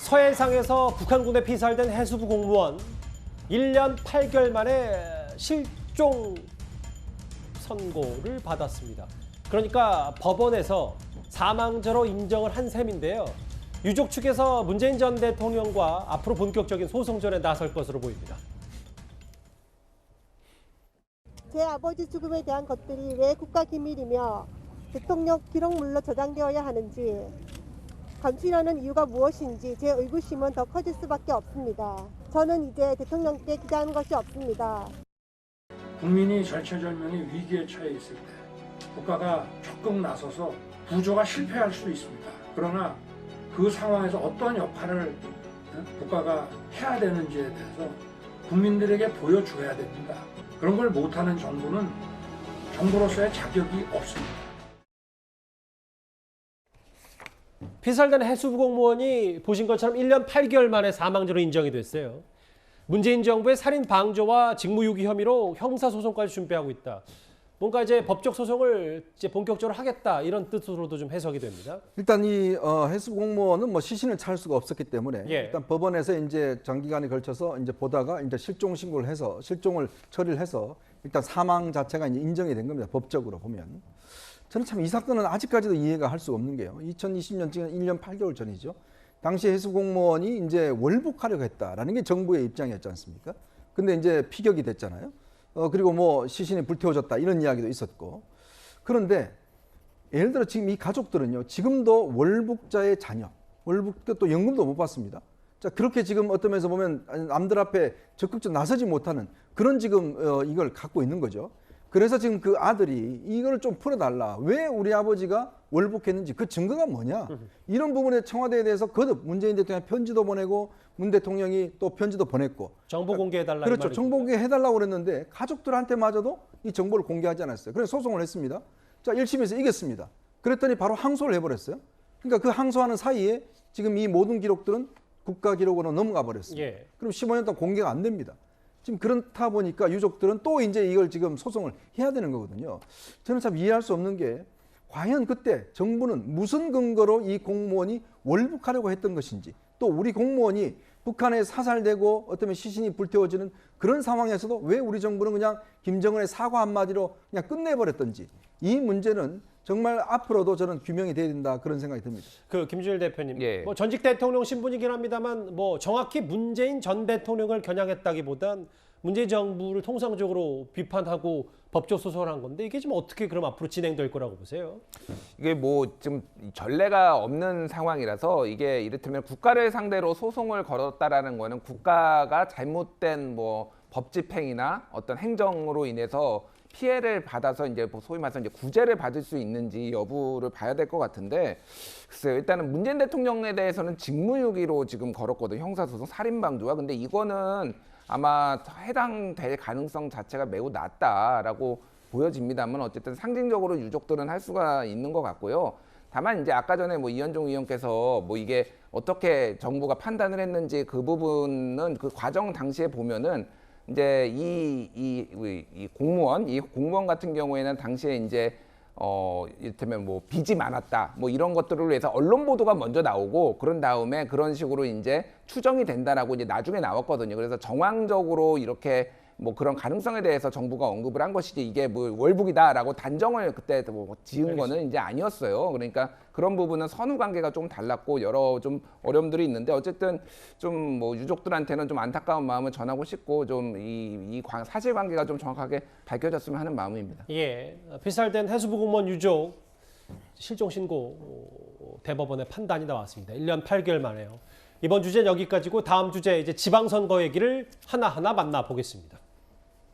서해상에서 북한군에 피살된 해수부 공무원 1년 8개월 만에 실종 선고를 받았습니다. 그러니까 법원에서 사망자로 인정을 한 셈인데요. 유족 측에서 문재인 전 대통령과 앞으로 본격적인 소송전에 나설 것으로 보입니다. 제 아버지 죽음에 대한 것들이 왜 국가기밀이며 대통령 기록물로 저장되어야 하는지 감추려는 이유가 무엇인지 제 의구심은 더 커질 수밖에 없습니다. 저는 이제 대통령께 기대하는 것이 없습니다. 국민이 절체절명의 위기에 처해 있을 때 국가가 적극 나서서 구조가 실패할 수도 있습니다. 그러나 그 상황에서 어떤 역할을 국가가 해야 되는지에 대해서 국민들에게 보여줘야 됩니다. 그런 걸 못하는 정부는 정부로서의 자격이 없습니다. 피살된 해수부 공무원이 보신 것처럼 1년 8개월 만에 사망자로 인정이 됐어요. 문재인 정부의 살인 방조와 직무유기 혐의로 형사소송까지 준비하고 있다. 뭔가 이제 법적 소송을 이제 본격적으로 하겠다 이런 뜻으로도 좀 해석이 됩니다. 일단 이 해수부 공무원은 뭐 시신을 찾을 수가 없었기 때문에 일단 법원에서 이제 장기간에 걸쳐서 이제 보다가 이제 실종 신고를 해서 실종을 처리를 해서 일단 사망 자체가 이제 인정이 된 겁니다. 법적으로 보면. 저는 참 이 사건은 아직까지도 이해가 할 수가 없는 게요. 2020년 지금 1년 8개월 전이죠. 당시 해수부 공무원이 이제 월북하려고 했다라는 게 정부의 입장이었지 않습니까? 근데 이제 피격이 됐잖아요. 그리고 뭐 시신이 불태워졌다 이런 이야기도 있었고. 그런데 예를 들어 지금 이 가족들은요, 지금도 월북자의 자녀, 월북 때 또 연금도 못 받습니다. 자, 그렇게 지금 어떤 면에서 보면 남들 앞에 적극적으로 나서지 못하는 그런 지금 이걸 갖고 있는 거죠. 그래서 지금 그 아들이 이걸 좀 풀어달라. 왜 우리 아버지가 월북했는지 그 증거가 뭐냐. 이런 부분에 청와대에 대해서 거듭 문재인 대통령이 편지도 보내고 문 대통령이 또 편지도 보냈고. 정보 공개해달라. 그렇죠. 정보 공개해달라고 그랬는데 가족들한테마저도 이 정보를 공개하지 않았어요. 그래서 소송을 했습니다. 자, 1심에서 이겼습니다. 그랬더니 바로 항소를 해버렸어요. 그러니까 그 항소하는 사이에 지금 이 모든 기록들은 국가기록으로 넘어가 버렸습니다. 그럼 15년 동안 공개가 안 됩니다. 지금 그렇다 보니까 유족들은 또 이제 이걸 지금 소송을 해야 되는 거거든요. 저는 참 이해할 수 없는 게 과연 그때 정부는 무슨 근거로 이 공무원이 월북하려고 했던 것인지, 또 우리 공무원이 북한에 사살되고 어쩌면 시신이 불태워지는 그런 상황에서도 왜 우리 정부는 그냥 김정은의 사과 한마디로 그냥 끝내버렸던지, 이 문제는 정말 앞으로도 저는 규명이 돼야 된다 그런 생각이 듭니다. 그 김준일 대표님, 뭐 전직 대통령 신분이긴 합니다만 뭐 정확히 문재인 전 대통령을 겨냥했다기보단 문재인 정부를 통상적으로 비판하고 법적 소송을 한 건데 이게 지금 어떻게 그럼 앞으로 진행될 거라고 보세요? 이게 뭐 지금 전례가 없는 상황이라서 이게 이를테면 국가를 상대로 소송을 걸었다라는 거는 국가가 잘못된 뭐 법 집행이나 어떤 행정으로 인해서 피해를 받아서 이제 소위 말해서 이제 구제를 받을 수 있는지 여부를 봐야 될 것 같은데, 글쎄요. 일단은 문재인 대통령에 대해서는 직무유기로 지금 걸었거든요. 형사소송 살인방조가. 근데 이거는 아마 해당될 가능성 자체가 매우 낮다라고 보여집니다만 어쨌든 상징적으로 유족들은 할 수가 있는 것 같고요. 다만 이제 아까 전에 뭐 이현종 의원께서 뭐 이게 어떻게 정부가 판단을 했는지 그 부분은 그 과정 당시에 보면은 이제 이 공무원 같은 경우에는 당시에 이제 이를테면 뭐 빚이 많았다 뭐 이런 것들을 위해서 언론 보도가 먼저 나오고 그런 다음에 그런 식으로 이제 추정이 된다라고 이제 나중에 나왔거든요. 그래서 정황적으로 이렇게 뭐 그런 가능성에 대해서 정부가 언급을 한 것이지 이게 뭐 월북이다라고 단정을 그때 뭐 지은 거는 이제 아니었어요. 그러니까 그런 부분은 선후 관계가 좀 달랐고 여러 좀 어려움들이 있는데 어쨌든 좀 뭐 유족들한테는 좀 안타까운 마음을 전하고 싶고 좀 이 사실관계가 좀 정확하게 밝혀졌으면 하는 마음입니다. 피살된 해수부 공무원 유족 실종 신고 대법원의 판단이 나왔습니다. 1년 8개월 만에요. 이번 주제는 여기까지고 다음 주제 이제 지방선거 얘기를 하나하나 만나보겠습니다.